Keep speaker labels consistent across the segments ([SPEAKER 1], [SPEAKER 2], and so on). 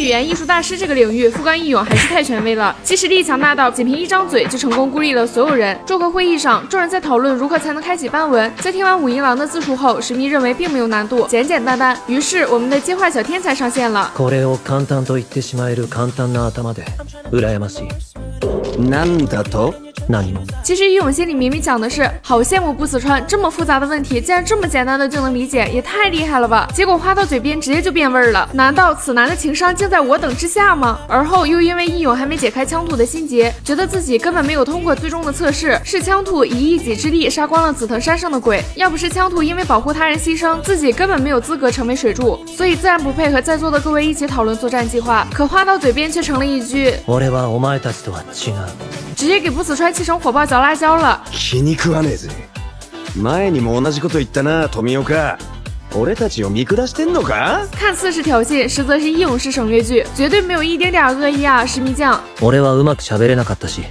[SPEAKER 1] 語言藝術大師這個領域，福岡義勇還是太權威了，其實力強大到僅憑一張嘴就成功孤立了所有人。祝賀會議上，眾人在討論如何才能開啟斑紋。在聽完武一郎的自述後，史密認為並沒有難度，簡簡單單。於是我們的接話小天才上線了。
[SPEAKER 2] これを簡単と言ってしまえる簡単な頭で羨ましい。
[SPEAKER 3] なんだと？
[SPEAKER 1] 其實義勇心裡明明講的是好羨慕不死川，這麼複雜的問題竟然這麼簡單的就能理解，也太厲害了吧！結果話到嘴邊直接就變味兒了。難道此男的情商竟在我等之下嗎？而後又因為義勇還沒解開槍兔的心結，覺得自己根本沒有通過最終的測試，是槍兔以一己之力殺光了紫藤山上的鬼。要不是槍兔因為保護他人犧牲，自己根本沒有資格成為水柱，所以自然不配和在座的各位一起討論作戰計劃。可話到嘴邊卻成了一句
[SPEAKER 2] 俺はお前たちとは違う，
[SPEAKER 1] 直接給不死川氣成火爆嚼辣椒了。
[SPEAKER 3] 気に食わねえぜ。前にも同じこと言ったな、富岡。俺たちを見下してんのか？
[SPEAKER 1] 看似是挑釁，實則是義勇式省略句，絕對沒有一點點惡意啊，石迷醬。
[SPEAKER 2] 俺はうまく喋れなかったし、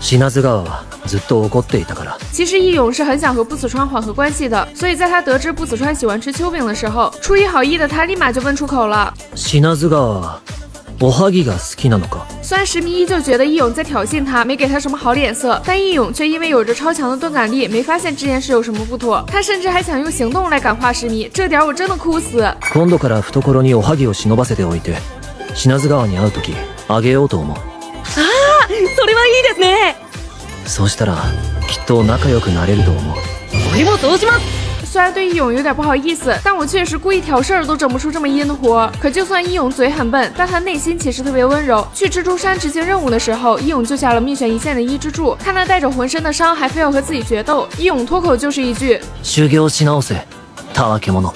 [SPEAKER 2] 品津川はずっと怒っていたから。
[SPEAKER 1] 其實義勇是很想和不死川緩和關係的，所以在他得知不死川喜歡吃秋餅的時候，出於好意的他立馬就問出口了。
[SPEAKER 2] 品津川はおはぎが好きなのか？
[SPEAKER 1] 雖然石迷依舊覺得義勇在挑釁他，沒給他什麼好臉色，但義勇卻因為有着超強的鈍感力，沒發現這件事有什麼不妥。他甚至還想用行動來感化石迷，這點我真的哭死。
[SPEAKER 2] 今度から懐におはぎを忍ばせておいて、品津川に會うときあげようと思う。
[SPEAKER 1] ああ、それはいいですね。
[SPEAKER 2] そうしたらきっと仲良くなれると思う。
[SPEAKER 1] 俺もそうします。雖然對義勇有點不好意思，但我確實故意挑事兒都整不出這麼陰的活。可就算義勇嘴很笨，但他內心其實特別溫柔。去蜘蛛山執行任務的時候，義勇救下了命懸一線的伊之助，看他帶着渾身的傷還非要和自己決鬥，義勇脫口就是一句
[SPEAKER 2] 修行し直せ、たわけ者。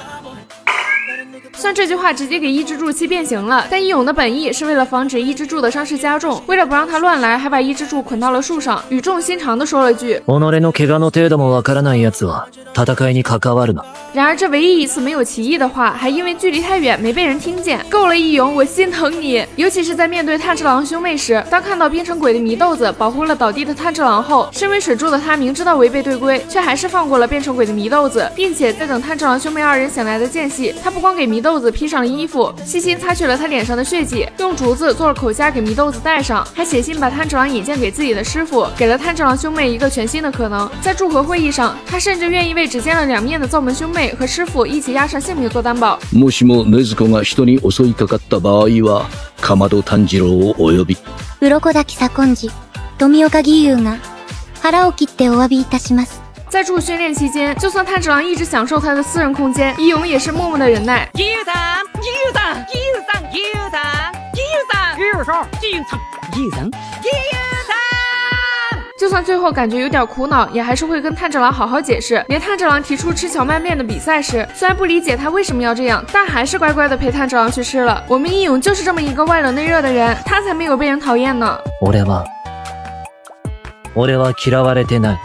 [SPEAKER 1] 雖然這句話直接給伊之助氣變形了，但義勇的本意是為了防止伊之助的傷勢加重，為了不讓他亂來，還把伊之助捆到了樹上，語重心長地說了句：“
[SPEAKER 2] 己の怪我の程度もわからない奴は戦いに関わるな。”
[SPEAKER 1] 然而這唯一一次沒有歧義的話，還因為距離太遠沒被人聽見。夠了，義勇，我心疼你。尤其是在面對炭治郎兄妹時，當看到變成鬼的禰豆子保護了倒地的炭治郎後，身為水柱的他明知道違背隊規，卻還是放過了變成鬼的禰豆子，並且在等炭治郎兄妹二人醒來的間隙，他不光給禰豆子披上了衣服，細心擦去了他臉上的血跡，用竹子做了口匣給禰豆子戴上，還寫信把炭治郎引薦給自己的師傅，給了炭治郎兄妹一個全新的可能。在祝賀會議上，他甚至願意為只見了兩面的灶門兄妹和師傅一起押上性命做擔保。
[SPEAKER 4] もしも禰豆子が人に襲いかかった場合は、竈門炭治郎をお呼び。
[SPEAKER 5] 鱗滝左近次、富岡義勇が腹を切ってお詫びいたします。
[SPEAKER 1] 在駐訓練期間，就算炭治郎一直享受他的私人空間，義勇也是默默的忍耐。義勇さん、義勇さん、義勇さん、義勇さん、義勇さん、義勇さん、義勇さん、義勇さん、義勇さん。就算最後感覺有點苦惱，也還是會跟炭治郎好好解釋。連炭治郎提出吃蕎麥麵的比賽時，雖然不理解他為什麼要這樣，但還是乖乖的陪炭治郎去吃了。我們義勇就是這麼一個外冷內熱的人，他才沒有被人討厭呢。
[SPEAKER 2] 俺は嫌われてない。